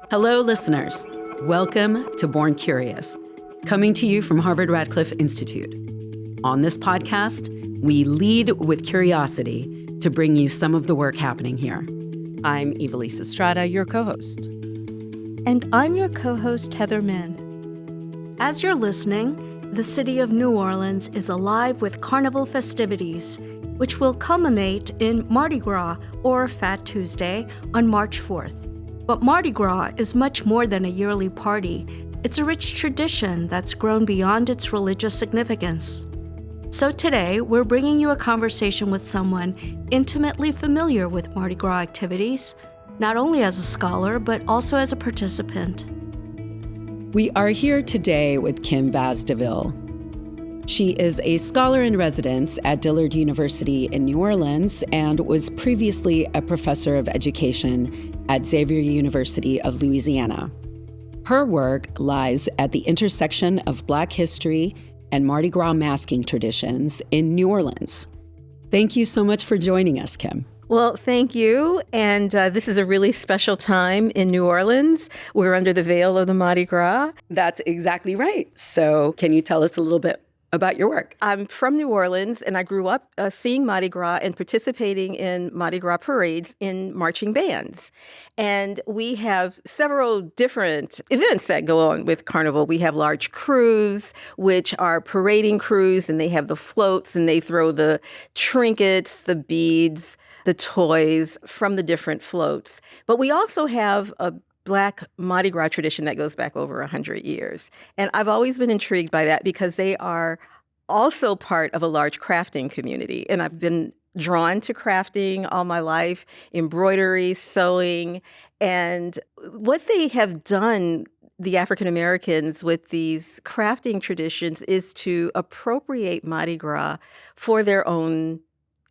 Hello, listeners. Welcome to Born Curious, coming to you from Harvard Radcliffe Institute. On this podcast, we lead with curiosity to bring you some of the work happening here. I'm Ivelisse Estrada, your co-host. And I'm your co-host, Heather Min. As you're listening, the city of New Orleans is alive with carnival festivities, which will culminate in Mardi Gras, or Fat Tuesday, on March 4th. But Mardi Gras is much more than a yearly party. It's a rich tradition that's grown beyond its religious significance. So today, we're bringing you a conversation with someone intimately familiar with Mardi Gras activities, not only as a scholar, but also as a participant. We are here today with Kim Vaz-Deville. She is a scholar in residence at Dillard University in New Orleans and was previously a professor of education at Xavier University of Louisiana. Her work lies at the intersection of Black history and Mardi Gras masking traditions in New Orleans. Thank you so much for joining us, Kim. Well, thank you. And this is a really special time in New Orleans. We're under the veil of the Mardi Gras. That's exactly right. So can you tell us a little bit about your work? I'm from New Orleans, and I grew up seeing Mardi Gras and participating in Mardi Gras parades in marching bands. And we have several different events that go on with Carnival. We have large crews, which are parading crews, and they have the floats, and they throw the trinkets, the beads, the toys from the different floats. But we also have a Black Mardi Gras tradition that goes back over 100 years. And I've always been intrigued by that because they are also part of a large crafting community. And I've been drawn to crafting all my life, embroidery, sewing. And what they have done, the African Americans, with these crafting traditions is to appropriate Mardi Gras for their own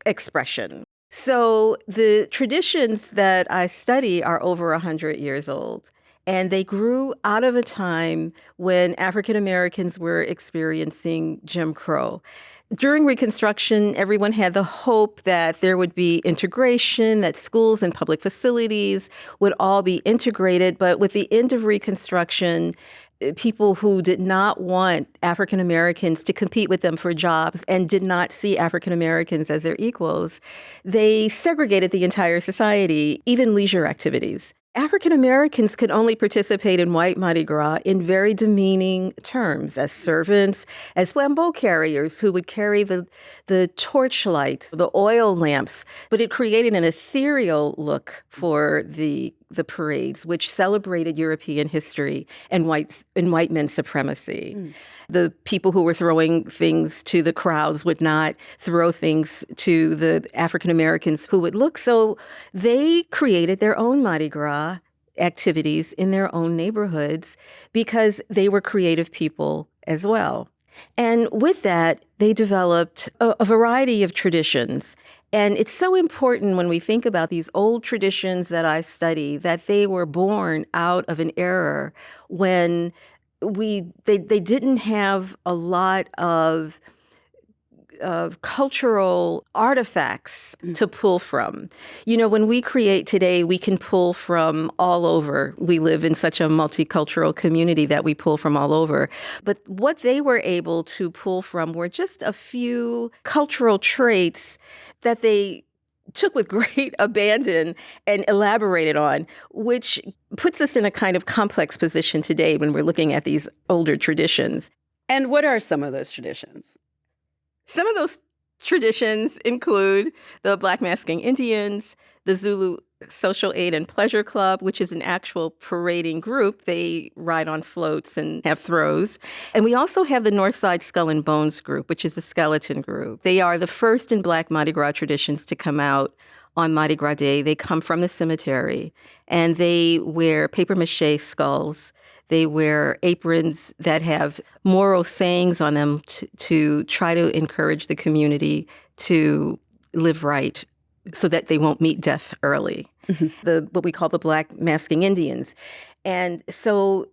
expression. So the traditions that I study are over 100 years old, and they grew out of a time when African Americans were experiencing Jim Crow. During Reconstruction, everyone had the hope that there would be integration, that schools and public facilities would all be integrated. But with the end of Reconstruction, people who did not want African Americans to compete with them for jobs and did not see African Americans as their equals, they segregated the entire society, even leisure activities. African Americans could only participate in white Mardi Gras in very demeaning terms, as servants, as flambeau carriers who would carry the torch lights, the oil lamps. But it created an ethereal look for the parades, which celebrated European history and white men's supremacy. The people who were throwing things to the crowds would not throw things to the African Americans who would look. So they created their own Mardi Gras activities in their own neighborhoods because they were creative people as well. And with that, they developed a variety of traditions. And it's so important when we think about these old traditions that I study, that they were born out of an era when they didn't have a lot of cultural artifacts to pull from. You know, when we create today, we can pull from all over. We live in such a multicultural community that we pull from all over. But what they were able to pull from were just a few cultural traits that they took with great abandon and elaborated on, which puts us in a kind of complex position today when we're looking at these older traditions. And what are some of those traditions? Some of those traditions include the Black Masking Indians, the Zulu Social Aid and Pleasure Club, which is an actual parading group. They ride on floats and have throws. And we also have the Northside Skull and Bones group, which is a skeleton group. They are the first in Black Mardi Gras traditions to come out on Mardi Gras Day. They come from the cemetery, and they wear papier-mâché skulls. They wear aprons that have moral sayings on them to try to encourage the community to live right so that they won't meet death early. What we call the Black Masking Indians. And so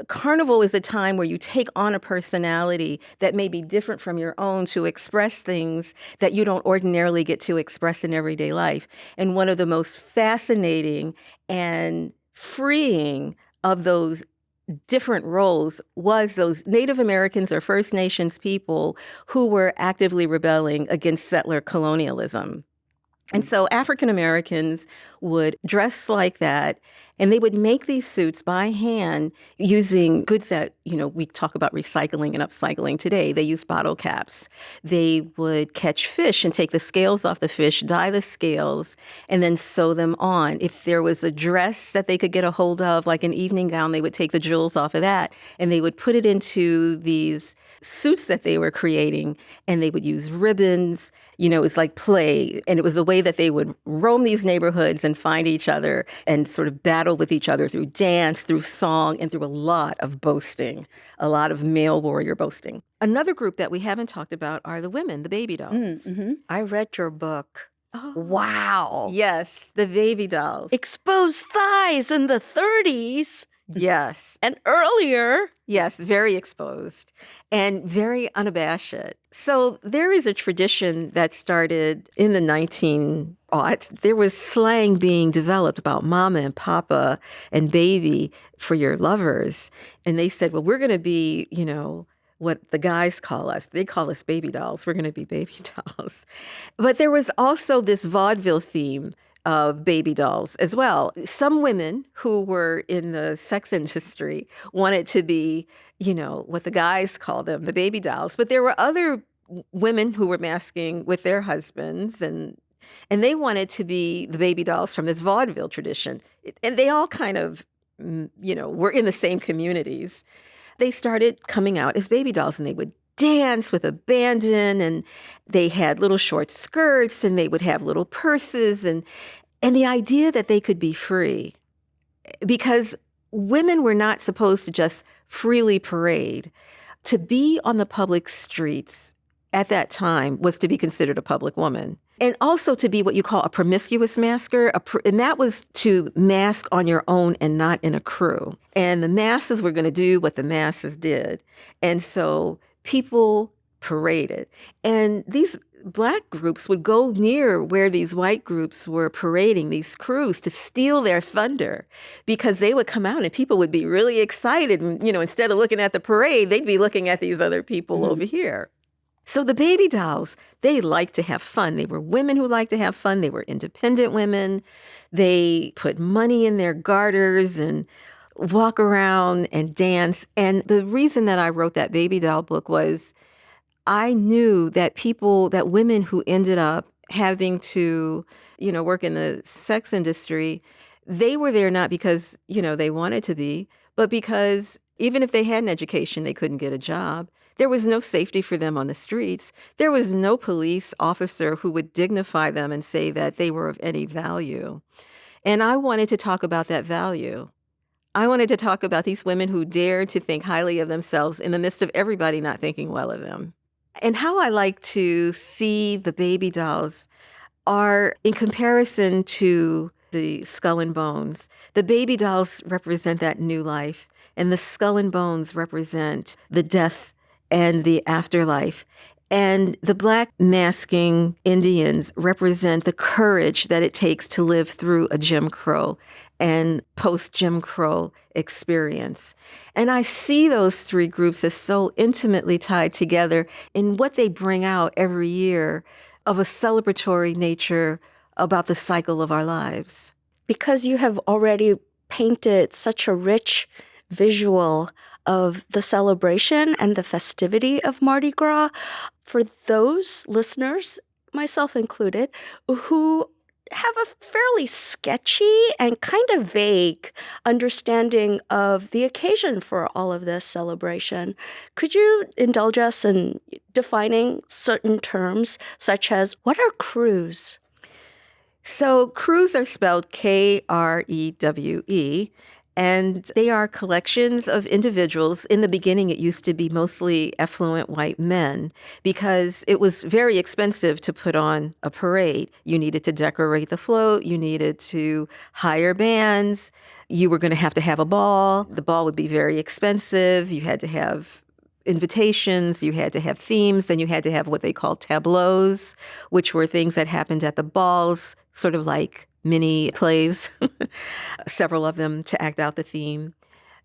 Carnival is a time where you take on a personality that may be different from your own to express things that you don't ordinarily get to express in everyday life. And one of the most fascinating and freeing of those different roles was those Native Americans or First Nations people who were actively rebelling against settler colonialism. And so African Americans would dress like that, and they would make these suits by hand using goods that, we talk about recycling and upcycling today. They used bottle caps. They would catch fish and take the scales off the fish, dye the scales, and then sew them on. If there was a dress that they could get a hold of, like an evening gown, they would take the jewels off of that, and they would put it into these suits that they were creating, and they would use ribbons. It was like play, and it was a way that they would roam these neighborhoods and find each other and sort of battle with each other through dance, through song, and through a lot of boasting, a lot of male warrior boasting. Another group that we haven't talked about are the women, the baby dolls. Mm-hmm. I read your book. Oh. Wow. Yes, the baby dolls. Exposed thighs in the 30s. Yes. And earlier. Yes, very exposed and very unabashed. So there is a tradition that started in the 1900s. There was slang being developed about mama and papa and baby for your lovers. And they said, well, we're going to be, what the guys call us. They call us baby dolls. We're going to be baby dolls. But there was also this vaudeville theme of baby dolls as well. Some women who were in the sex industry wanted to be, what the guys call them, the baby dolls. But there were other women who were masking with their husbands, and they wanted to be the baby dolls from this vaudeville tradition. And they all kind of, were in the same communities. They started coming out as baby dolls, and they would dance with abandon, and they had little short skirts, and they would have little purses, and the idea that they could be free, because women were not supposed to just freely parade. To be on the public streets at that time was to be considered a public woman. And also to be what you call a promiscuous masker, and that was to mask on your own and not in a crew. And the masses were going to do what the masses did. And so people paraded. And these Black groups would go near where these white groups were parading, these crews, to steal their thunder, because they would come out and people would be really excited. And, instead of looking at the parade, they'd be looking at these other people over here. So the baby dolls, they liked to have fun. They were women who liked to have fun. They were independent women. They put money in their garters and walk around and dance. And the reason that I wrote that baby doll book was I knew that women who ended up having to, work in the sex industry, they were there not because, they wanted to be, but because even if they had an education, they couldn't get a job. There was no safety for them on the streets. There was no police officer who would dignify them and say that they were of any value. And I wanted to talk about that value. I wanted to talk about these women who dared to think highly of themselves in the midst of everybody not thinking well of them. And how I like to see the baby dolls are in comparison to the skull and bones. The baby dolls represent that new life, and the skull and bones represent the death and the afterlife. And the Black masking Indians represent the courage that it takes to live through a Jim Crow and post-Jim Crow experience. And I see those three groups as so intimately tied together in what they bring out every year of a celebratory nature about the cycle of our lives. Because you have already painted such a rich visual of the celebration and the festivity of Mardi Gras, for those listeners, myself included, who have a fairly sketchy and kind of vague understanding of the occasion for all of this celebration, could you indulge us in defining certain terms, such as what are crews? So crews are spelled Krewe, and they are collections of individuals. In the beginning, it used to be mostly affluent white men because it was very expensive to put on a parade. You needed to decorate the float. You needed to hire bands. You were going to have a ball. The ball would be very expensive. You had to have invitations, you had to have themes, and you had to have what they called tableaus, which were things that happened at the balls, sort of like mini plays, several of them to act out the theme.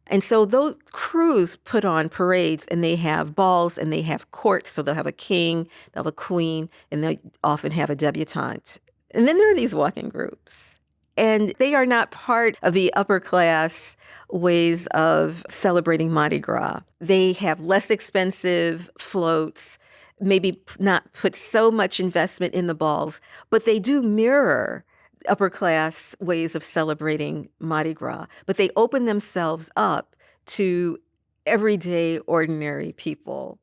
And so those crews put on parades, and they have balls and they have courts. So they'll have a king, they'll have a queen, and they often have a debutante. And then there are these walking groups. And they are not part of the upper class ways of celebrating Mardi Gras. They have less expensive floats, maybe not put so much investment in the balls, but they do mirror upper class ways of celebrating Mardi Gras. But they open themselves up to everyday, ordinary people.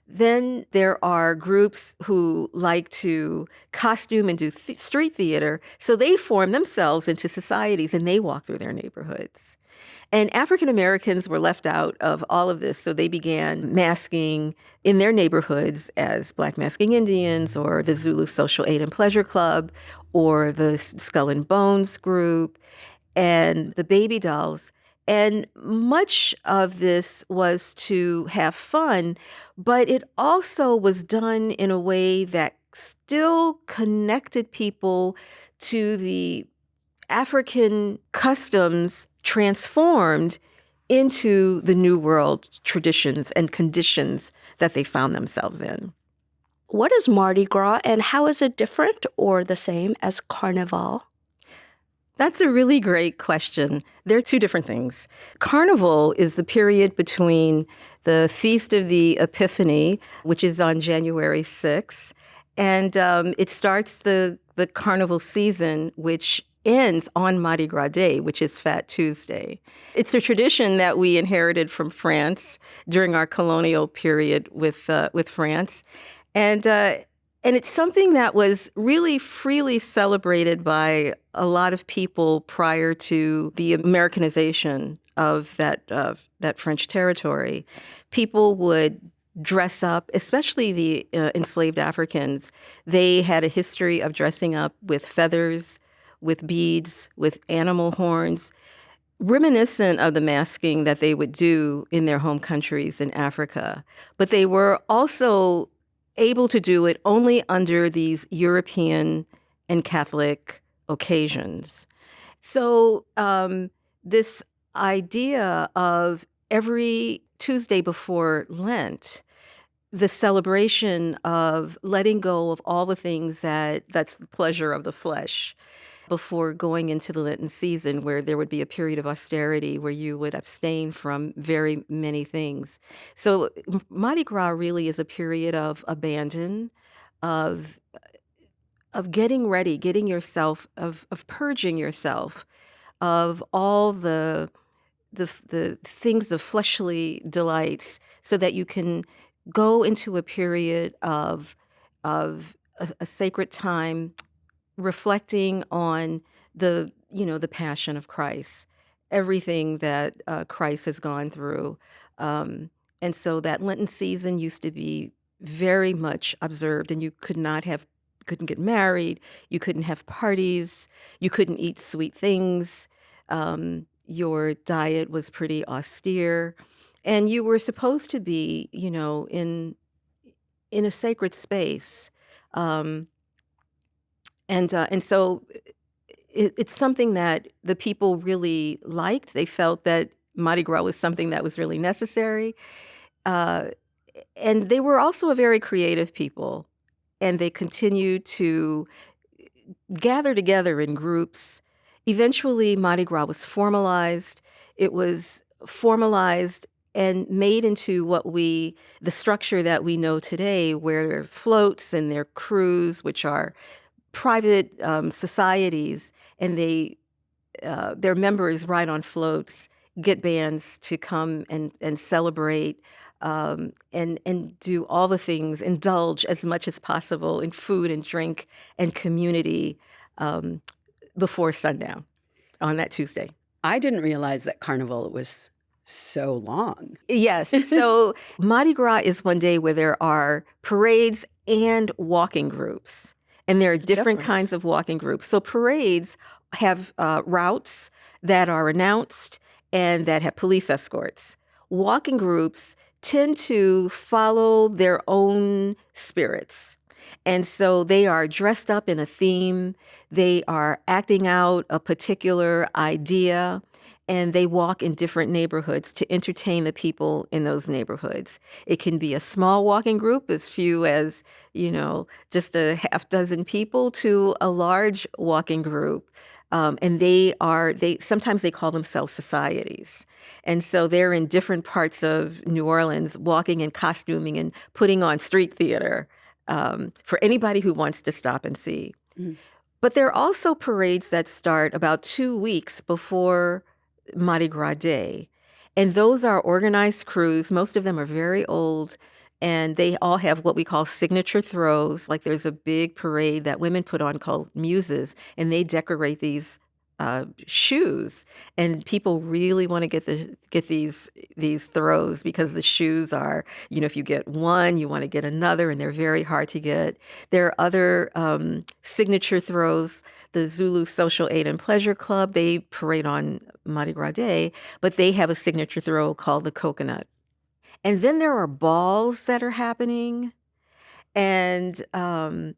Then there are groups who like to costume and do street theater. So they form themselves into societies and they walk through their neighborhoods. And African Americans were left out of all of this. So they began masking in their neighborhoods as Black Masking Indians or the Zulu Social Aid and Pleasure Club or the Skull and Bones group and the Baby Dolls. And much of this was to have fun, but it also was done in a way that still connected people to the African customs transformed into the New World traditions and conditions that they found themselves in. What is Mardi Gras, and how is it different or the same as Carnival? That's a really great question. They're two different things. Carnival is the period between the Feast of the Epiphany, which is on January 6th, and it starts the carnival season, which ends on Mardi Gras Day, which is Fat Tuesday. It's a tradition that we inherited from France during our colonial period with France. And it's something that was really freely celebrated by a lot of people prior to the Americanization of that French territory. People would dress up, especially the enslaved Africans. They had a history of dressing up with feathers, with beads, with animal horns, reminiscent of the masking that they would do in their home countries in Africa. But they were also able to do it only under these European and Catholic occasions. So this idea of every Tuesday before Lent, the celebration of letting go of all the things that's the pleasure of the flesh before going into the Lenten season, where there would be a period of austerity where you would abstain from very many things. So Mardi Gras really is a period of abandon, of getting ready, getting yourself, of purging yourself of all the things of fleshly delights, so that you can go into a period of a sacred time, reflecting on the passion of Christ, everything that Christ has gone through. And so that Lenten season used to be very much observed, and you couldn't get married, you couldn't have parties, you couldn't eat sweet things. Your diet was pretty austere, and you were supposed to be, in a sacred space. And so it's something that the people really liked. They felt that Mardi Gras was something that was really necessary. And they were also a very creative people. And they continued to gather together in groups. Eventually, Mardi Gras was formalized. It was formalized and made into the structure that we know today, where there are floats and there are crews, which are private societies, and their members ride on floats, get bands to come and celebrate, and do all the things, indulge as much as possible in food and drink and community before sundown on that Tuesday. I didn't realize that Carnival was so long. Yes. So Mardi Gras is one day where there are parades and walking groups. And there are different kinds of walking groups. So parades have routes that are announced and that have police escorts. Walking groups tend to follow their own spirits. And so they are dressed up in a theme, they are acting out a particular idea, and they walk in different neighborhoods to entertain the people in those neighborhoods. It can be a small walking group, as few as, just a half dozen people, to a large walking group. And they sometimes they call themselves societies. And so they're in different parts of New Orleans walking and costuming and putting on street theater for anybody who wants to stop and see. Mm. But there are also parades that start about 2 weeks before Mardi Gras Day. And those are organized crews. Most of them are very old. And they all have what we call signature throws. Like there's a big parade that women put on called Muses, and they decorate these shoes. And people really want to get these throws because the shoes are, if you get one, you want to get another, and they're very hard to get. There are other signature throws. The Zulu Social Aid and Pleasure Club, they parade on Mardi Gras Day, but they have a signature throw called the coconut. And then there are balls that are happening, and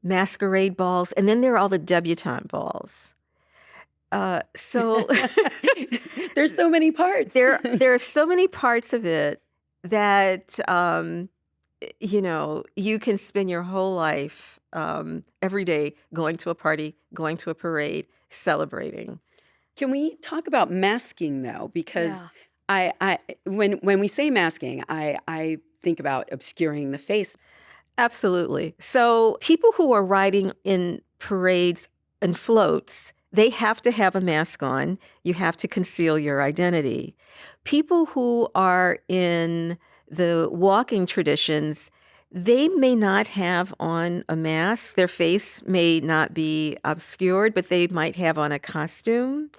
masquerade balls, and then there are all the debutante balls. So There's so many parts. there are so many parts of it that you can spend your whole life every day going to a party, going to a parade, celebrating. Can we talk about masking though? Because Yeah. when we say masking, I think about obscuring the face. Absolutely. So people who are riding in parades and floats, they have to have a mask on. You have to conceal your identity. People who are in the walking traditions, they may not have on a mask. Their face may not be obscured, but they might have on a costume.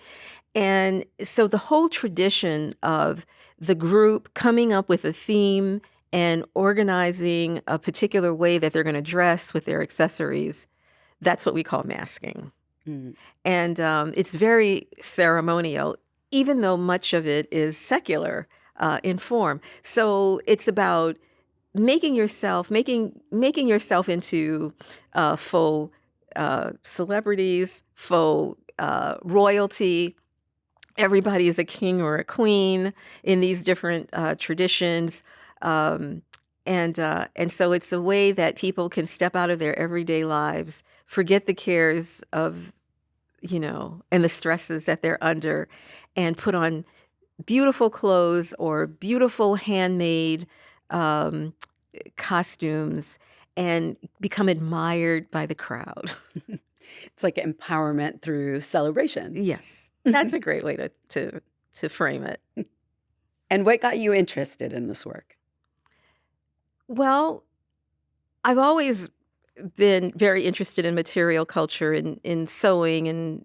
And so the whole tradition of the group coming up with a theme and organizing a particular way that they're going to dress with their accessories, that's what we call masking. Mm. And it's very ceremonial, even though much of it is secular in form. So it's about making yourself into faux celebrities, faux royalty. Everybody is a king or a queen in these different traditions. And so it's a way that people can step out of their everyday lives, forget the cares of, and the stresses that they're under, and put on beautiful clothes or beautiful handmade costumes and become admired by the crowd. It's like empowerment through celebration. Yes, that's a great way to frame it. And what got you interested in this work? Well, I've always been very interested in material culture and in sewing and,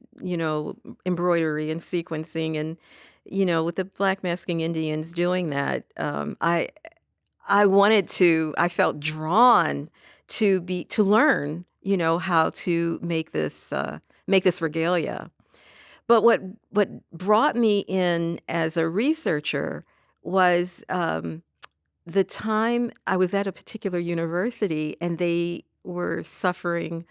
embroidery and sequencing. And, with the Black masking Indians doing that, I felt drawn to learn, how to make this regalia. But what brought me in as a researcher was the time I was at a particular university and they were suffering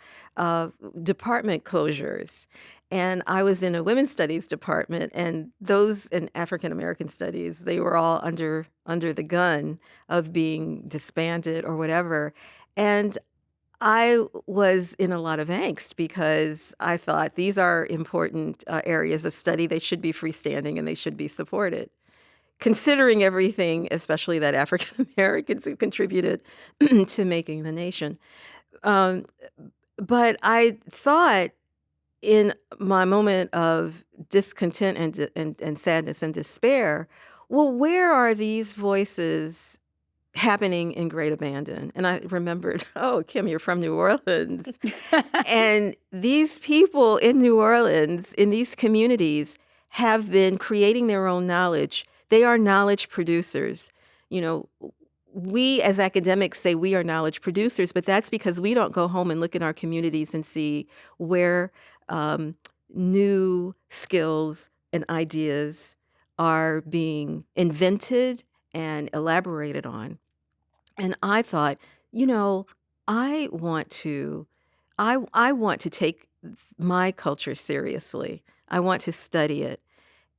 department closures. And I was in a women's studies department, and those in African American studies, they were all under the gun of being disbanded or whatever. And I was in a lot of angst because I thought these are important areas of study. They should be freestanding and they should be supported, considering everything, especially that African Americans who contributed to making the nation. But I thought in my moment of discontent and sadness and despair, well, where are these voices happening in great abandon? And I remembered, oh, Kim, you're from New Orleans. And these people in New Orleans, in these communities, have been creating their own knowledge. They are knowledge producers. We as academics say we are knowledge producers, but that's because we don't go home and look in our communities and see where new skills and ideas are being invented and elaborated on. And I thought, I want to I want to take my culture seriously. I want to study it.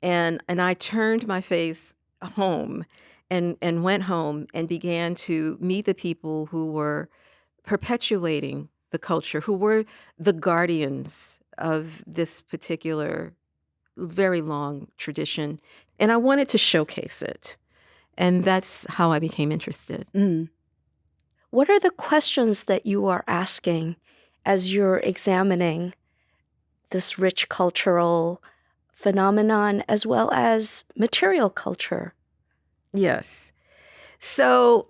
And I turned my face home and went home and began to meet the people who were perpetuating the culture, who were the guardians of this particular very long tradition. And I wanted to showcase it. And that's how I became interested. Mm. What are the questions that you are asking as you're examining this rich cultural phenomenon as well as material culture? Yes. So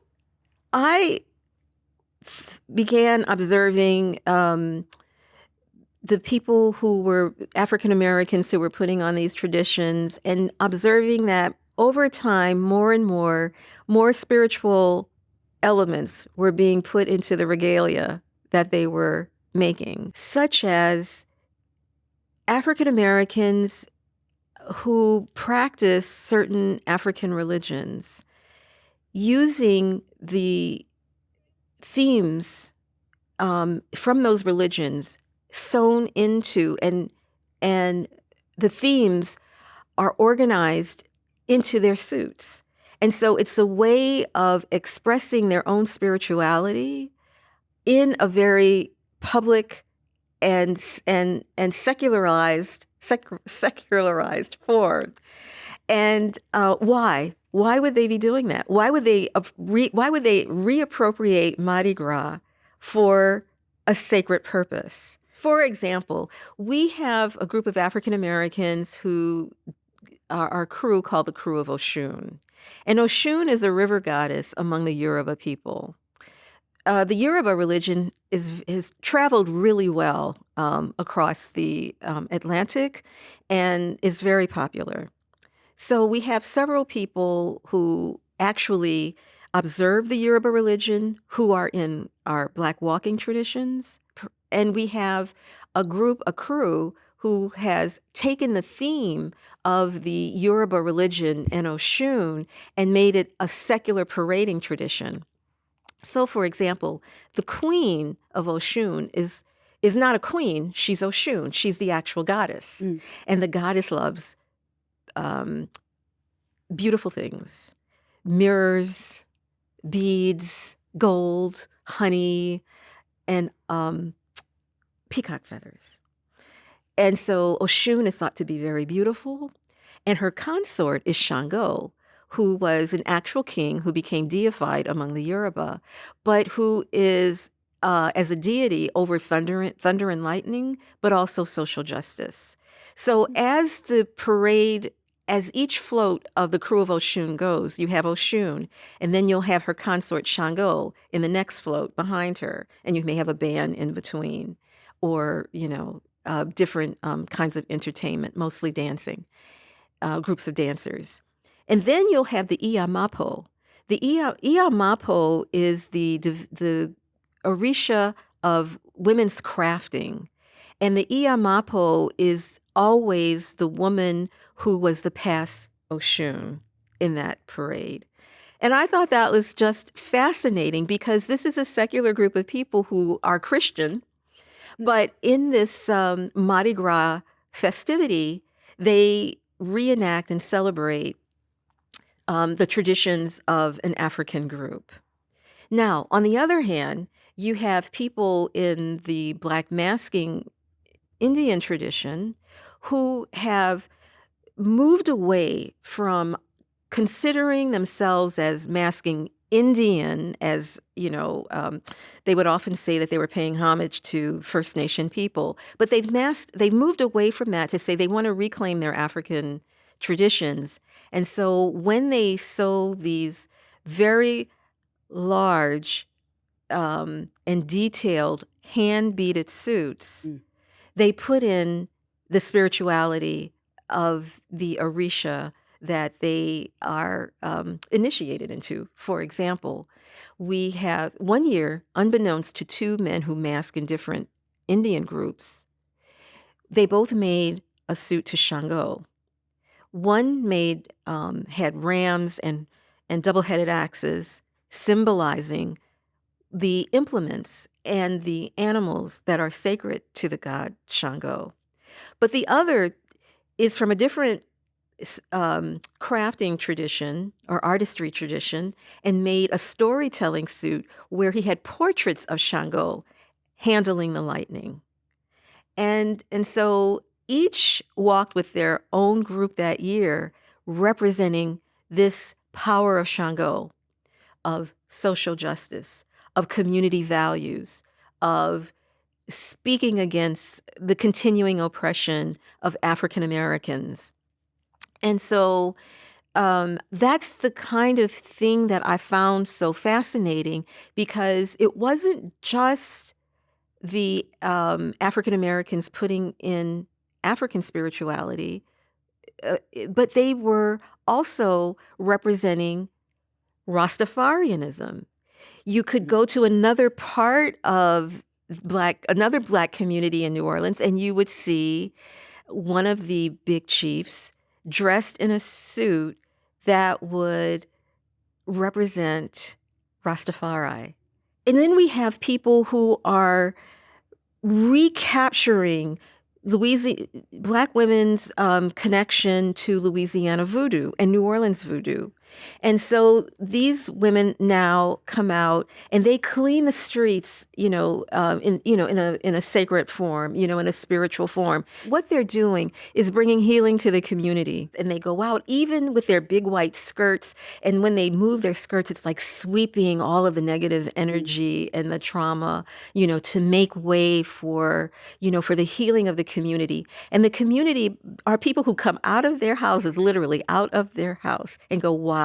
I began observing the people who were African Americans who were putting on these traditions, and observing that over time, more and more spiritual elements were being put into the regalia that they were making, such as African Americans who practice certain African religions using the themes from those religions sewn into, and the themes are organized into their suits. And so it's a way of expressing their own spirituality in a very public and secularized form. And why? Why would they be doing that? Why would they reappropriate Mardi Gras for a sacred purpose? For example, we have a group of African Americans who are our crew called the Crew of Oshun. And Oshun is a river goddess among the Yoruba people. The Yoruba religion has traveled really well across the Atlantic and is very popular. So we have several people who actually observe the Yoruba religion who are in our Black walking traditions. And we have a crew who has taken the theme of the Yoruba religion and Oshun and made it a secular parading tradition. So, for example, the queen of Oshun is not a queen, she's Oshun. She's the actual goddess. Mm. And the goddess loves beautiful things, mirrors, beads, gold, honey, and peacock feathers. And so Oshun is thought to be very beautiful. And her consort is Shango, who was an actual king who became deified among the Yoruba, but who is, as a deity, over thunder and lightning, but also social justice. So as the parade, as each float of the Crew of Oshun goes, you have Oshun, and then you'll have her consort Shango in the next float behind her, and you may have a band in between, or, different kinds of entertainment, mostly dancing, groups of dancers. And then you'll have the Iyamapo. The Iyamapo is the orisha of women's crafting. And the Iyamapo is always the woman who was the past Oshun in that parade. And I thought that was just fascinating because this is a secular group of people who are Christian, but in this Mardi Gras festivity, they reenact and celebrate the traditions of an African group. Now, on the other hand, you have people in the Black masking Indian tradition who have moved away from considering themselves as masking Indian, as, they would often say that they were paying homage to First Nation people, but they've moved away from that to say they want to reclaim their African traditions. And so when they sew these very large and detailed hand-beaded suits, they put in the spirituality of the Orisha that they are initiated into. For example, we have one year, unbeknownst to two men who mask in different Indian groups, they both made a suit to Shango. One had rams and double-headed axes, symbolizing the implements and the animals that are sacred to the god Shango. But the other is from a different crafting tradition or artistry tradition, and made a storytelling suit where he had portraits of Shango handling the lightning. And so each walked with their own group that year, representing this power of Shango, of social justice, of community values, of speaking against the continuing oppression of African Americans. And so that's the kind of thing that I found so fascinating, because it wasn't just the African Americans putting in African spirituality, but they were also representing Rastafarianism. You could go to another part of another Black community in New Orleans, and you would see one of the big chiefs dressed in a suit that would represent Rastafari. And then we have people who are recapturing Black women's connection to Louisiana voodoo and New Orleans voodoo. And so these women now come out and they clean the streets, in a sacred form, in a spiritual form. What they're doing is bringing healing to the community. And they go out even with their big white skirts. And when they move their skirts, it's like sweeping all of the negative energy and the trauma, to make way for the healing of the community. And the community are people who come out of their houses, literally out of their house, and go, wow,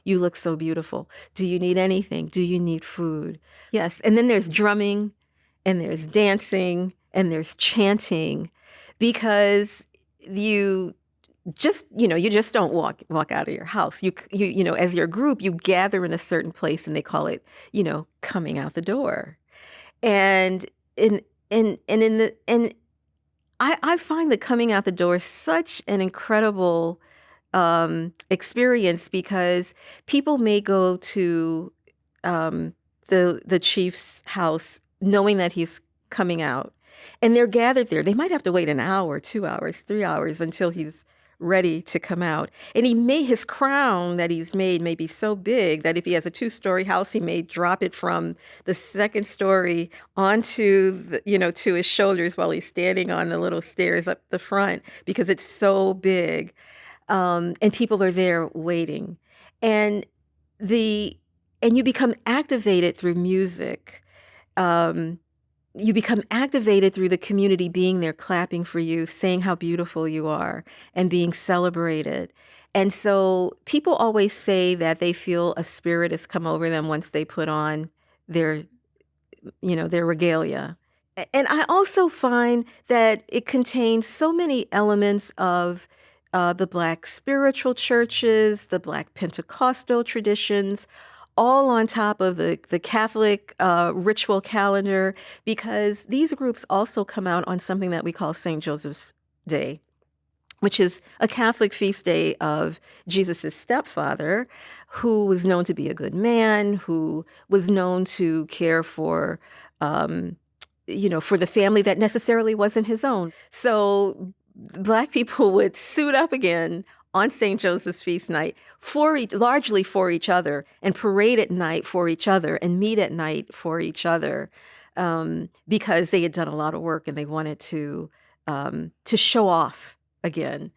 you look so beautiful. Do you need anything? Do you need food? Yes. And then there's drumming, and there's dancing, and there's chanting, because you just don't walk out of your house. You as your group, you gather in a certain place, and they call it, coming out the door. And I find the coming out the door such an incredible experience, because people may go to the chief's house knowing that he's coming out, and they're gathered there. They might have to wait an hour, 2 hours, 3 hours until he's ready to come out. And his crown that he's made may be so big that if he has a 2-story house, he may drop it from the second story onto to his shoulders while he's standing on the little stairs up the front, because it's so big. And people are there waiting. And you become activated through music. You become activated through the community being there, clapping for you, saying how beautiful you are, and being celebrated. And so people always say that they feel a spirit has come over them once they put on their regalia. And I also find that it contains so many elements of the Black spiritual churches, the Black Pentecostal traditions, all on top of the Catholic ritual calendar, because these groups also come out on something that we call St. Joseph's Day, which is a Catholic feast day of Jesus' stepfather, who was known to be a good man, who was known to care for the family that necessarily wasn't his own. So Black people would suit up again on St. Joseph's feast night largely for each other, and parade at night for each other, and meet at night for each other, because they had done a lot of work and they wanted to show off again.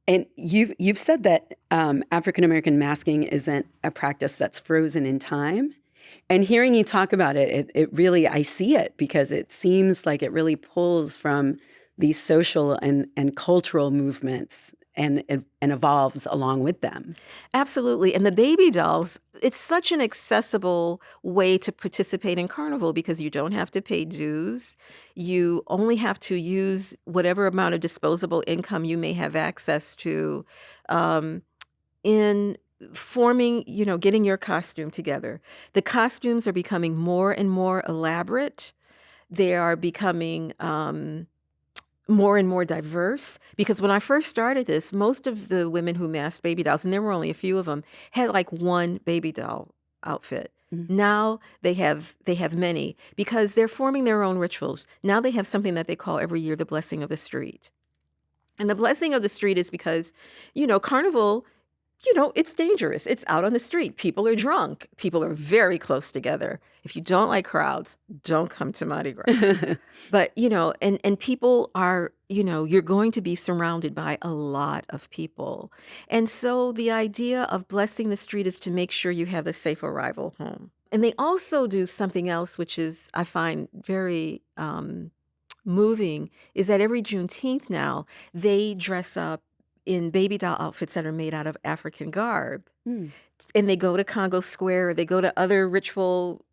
And you've said that African American masking isn't a practice that's frozen in time. And hearing you talk about it really, I see it, because it seems like it really pulls from these social and cultural movements and evolves along with them. Absolutely. And the baby dolls, it's such an accessible way to participate in carnival, because you don't have to pay dues. You only have to use whatever amount of disposable income you may have access to in forming, getting your costume together. The costumes are becoming more and more elaborate. They are becoming more and more diverse, because when I first started this, most of the women who masked baby dolls, and there were only a few of them, had like one baby doll outfit. Now they have many because they're forming their own rituals. Now they have something that they call every year the blessing of the street. And the blessing of the street is because, carnival, it's dangerous. It's out on the street. People are drunk. People are very close together. If you don't like crowds, don't come to Mardi Gras. But, and people are, you're going to be surrounded by a lot of people. And so the idea of blessing the street is to make sure you have a safe arrival home. And they also do something else, which is, I find very moving, is that every Juneteenth now, they dress up in baby doll outfits that are made out of African garb. And they go to Congo Square, they go to other ritual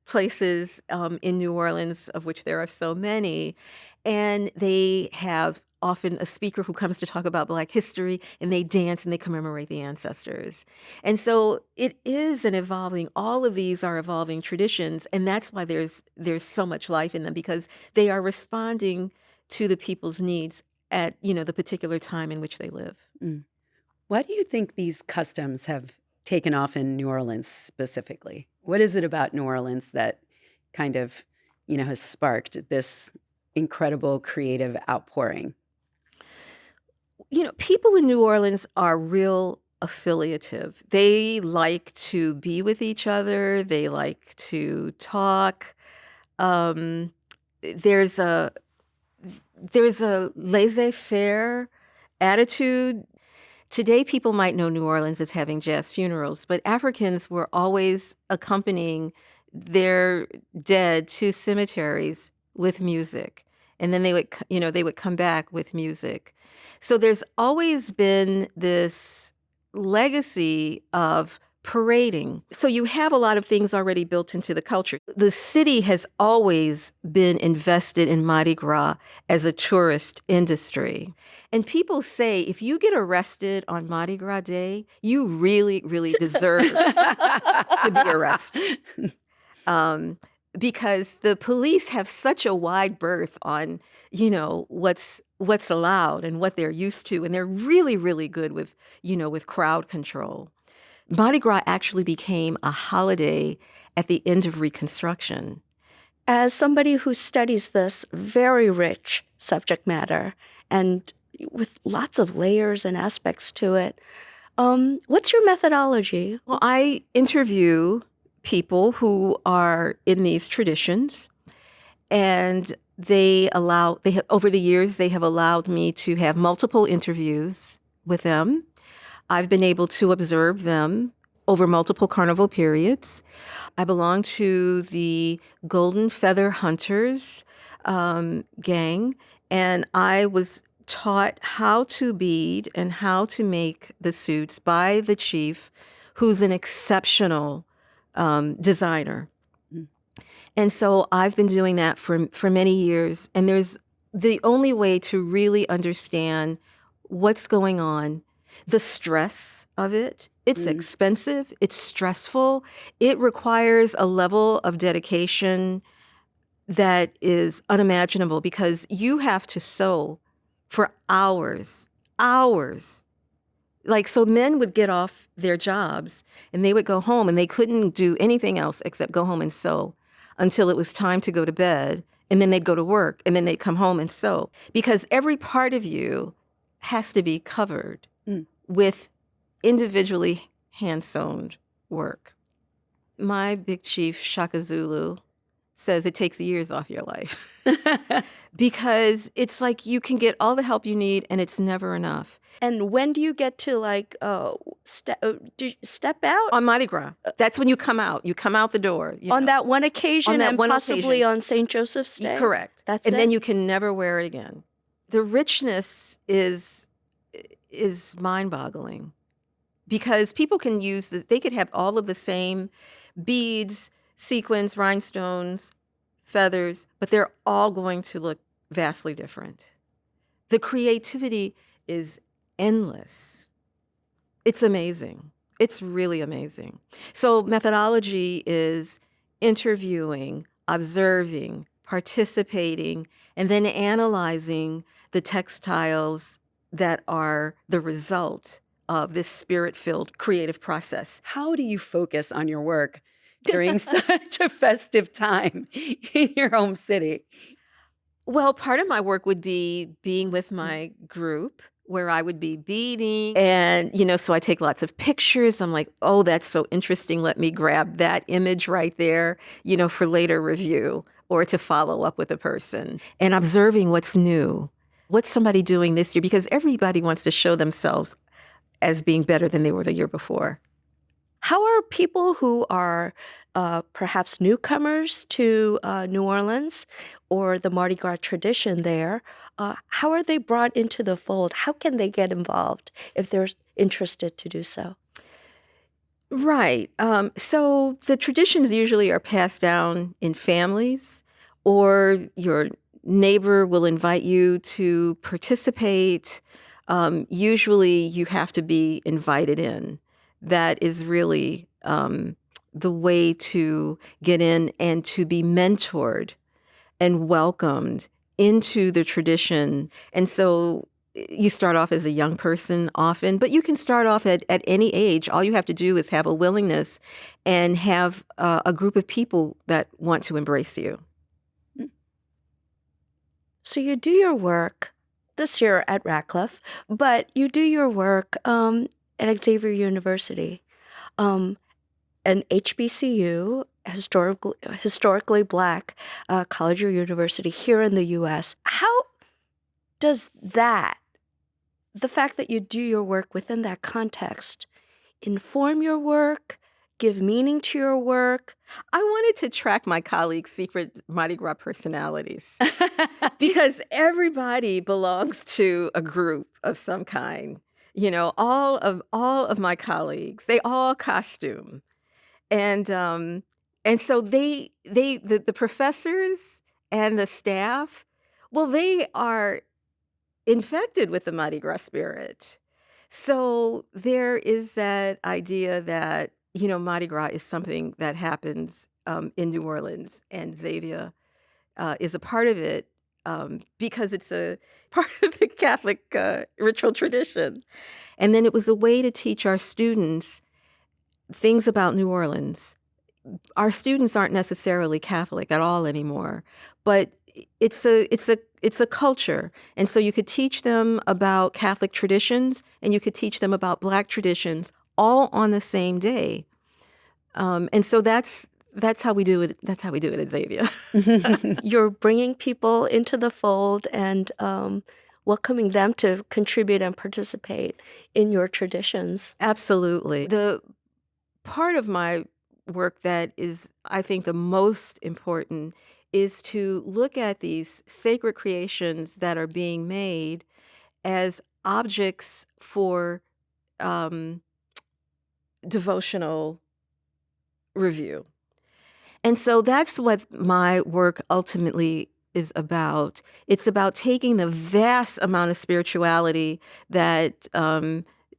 places in New Orleans, of which there are so many. And they have often a speaker who comes to talk about Black history, and they dance and they commemorate the ancestors. And so it is all of these are evolving traditions. And that's why there's so much life in them, because they are responding to the people's needs at the particular time in which they live. Why do you think these customs have taken off in New Orleans specifically? What is it about New Orleans that kind of has sparked this incredible creative outpouring? People in New Orleans are real affiliative. They like to be with each other. They like to talk. There's a laissez-faire attitude. Today, people might know New Orleans as having jazz funerals, but Africans were always accompanying their dead to cemeteries with music. And then they would come back with music. So there's always been this legacy of parading. So you have a lot of things already built into the culture. The city has always been invested in Mardi Gras as a tourist industry. And people say if you get arrested on Mardi Gras Day, you really, really deserve to be arrested. Because the police have such a wide berth on, what's allowed and what they're used to. And they're really, really good with crowd control. Mardi Gras actually became a holiday at the end of Reconstruction. As somebody who studies this very rich subject matter and with lots of layers and aspects to it, what's your methodology? Well, I interview people who are in these traditions, and over the years, they have allowed me to have multiple interviews with them. I've been able to observe them over multiple carnival periods. I belong to the Golden Feather Hunters gang, and I was taught how to bead and how to make the suits by the chief, who's an exceptional designer. And so I've been doing that for many years. And there's the only way to really understand what's going on, the stress of it. It's expensive. It's stressful. It requires a level of dedication that is unimaginable because you have to sew for hours. So men would get off their jobs and they would go home and they couldn't do anything else except go home and sew until it was time to go to bed. And then they'd go to work and then they'd come home and sew because every part of you has to be covered with individually hand-sewn work. My big chief, Shaka Zulu, says it takes years off your life because it's like you can get all the help you need and it's never enough. And when do you get to step out? On Mardi Gras. That's when you come out. You come out the door. On that one occasion possibly on St. Joseph's Day? Correct. That's and it? Then you can never wear it again. The richness is mind-boggling because people can use this. They could have all of the same beads, sequins, rhinestones, feathers, but they're all going to look vastly different. The creativity is endless. It's amazing. It's really amazing. So methodology is interviewing, observing, participating, and then analyzing the textiles that are the result of this spirit-filled creative process. How do you focus on your work during such a festive time in your home city? Well, part of my work would be being with my group where I would be beading. And, so I take lots of pictures. I'm like, oh, that's so interesting. Let me grab that image right there, for later review or to follow up with a person. And observing what's new. What's somebody doing this year? Because everybody wants to show themselves as being better than they were the year before. How are people who are perhaps newcomers to New Orleans or the Mardi Gras tradition there, how are they brought into the fold? How can they get involved if they're interested to do so? Right. So the traditions usually are passed down in families, or your neighbor will invite you to participate. Usually you have to be invited in. That is really the way to get in and to be mentored and welcomed into the tradition. And so you start off as a young person often, but you can start off at any age. All you have to do is have a willingness and have a group of people that want to embrace you. So you do your work this year at Radcliffe, but you do your work at Xavier University, an HBCU, historically Black college or university here in the U.S. How does the fact that you do your work within that context, inform your work, give meaning to your work? I wanted to track my colleagues' secret Mardi Gras personalities because everybody belongs to a group of some kind. All of my colleagues, they all costume. And so the professors and the staff, well, they are infected with the Mardi Gras spirit. So there is that idea that, Mardi Gras is something that happens in New Orleans, and Xavier is a part of it because it's a part of the Catholic ritual tradition. And then it was a way to teach our students things about New Orleans. Our students aren't necessarily Catholic at all anymore, but it's a culture. And so you could teach them about Catholic traditions and you could teach them about Black traditions all on the same day. And so that's how we do it. That's how we do it at Xavier. You're bringing people into the fold and welcoming them to contribute and participate in your traditions. Absolutely. The part of my work that is, I think, the most important is to look at these sacred creations that are being made as objects for devotional review. And so that's what my work ultimately is about. It's about taking the vast amount of spirituality that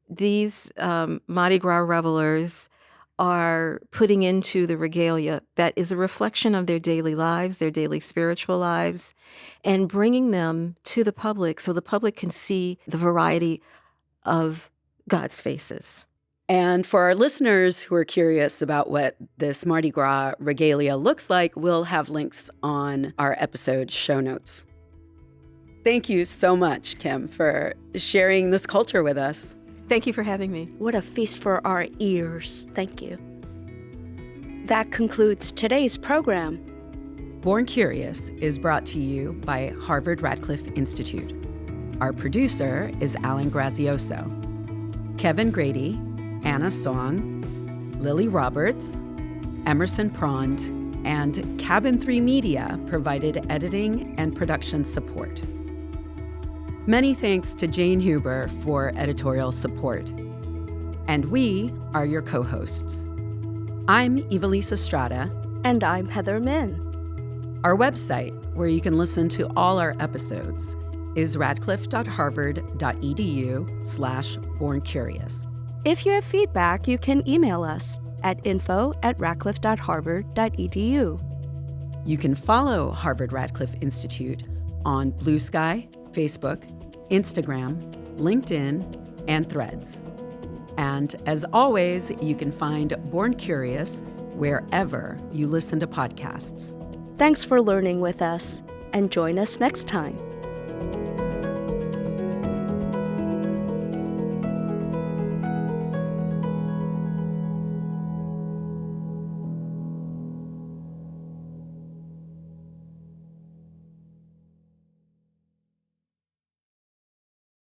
these Mardi Gras revelers are putting into the regalia that is a reflection of their daily lives, their daily spiritual lives, and bringing them to the public so the public can see the variety of God's faces. And for our listeners who are curious about what this Mardi Gras regalia looks like, we'll have links on our episode show notes. Thank you so much, Kim, for sharing this culture with us. Thank you for having me. What a feast for our ears. Thank you. That concludes today's program. Born Curious is brought to you by Harvard Radcliffe Institute. Our producer is Alan Grazioso. Kevin Grady, Anna Song, Lily Roberts, Emerson Prond, and Cabin 3 Media provided editing and production support. Many thanks to Jane Huber for editorial support. And we are your co-hosts. I'm Ivelisse Estrada. And I'm Heather Min. Our website, where you can listen to all our episodes, is radcliffe.harvard.edu/borncurious. If you have feedback, you can email us at info@radcliffe.harvard.edu. You can follow Harvard Radcliffe Institute on Blue Sky, Facebook, Instagram, LinkedIn, and Threads. And as always, you can find Born Curious wherever you listen to podcasts. Thanks for learning with us, and join us next time.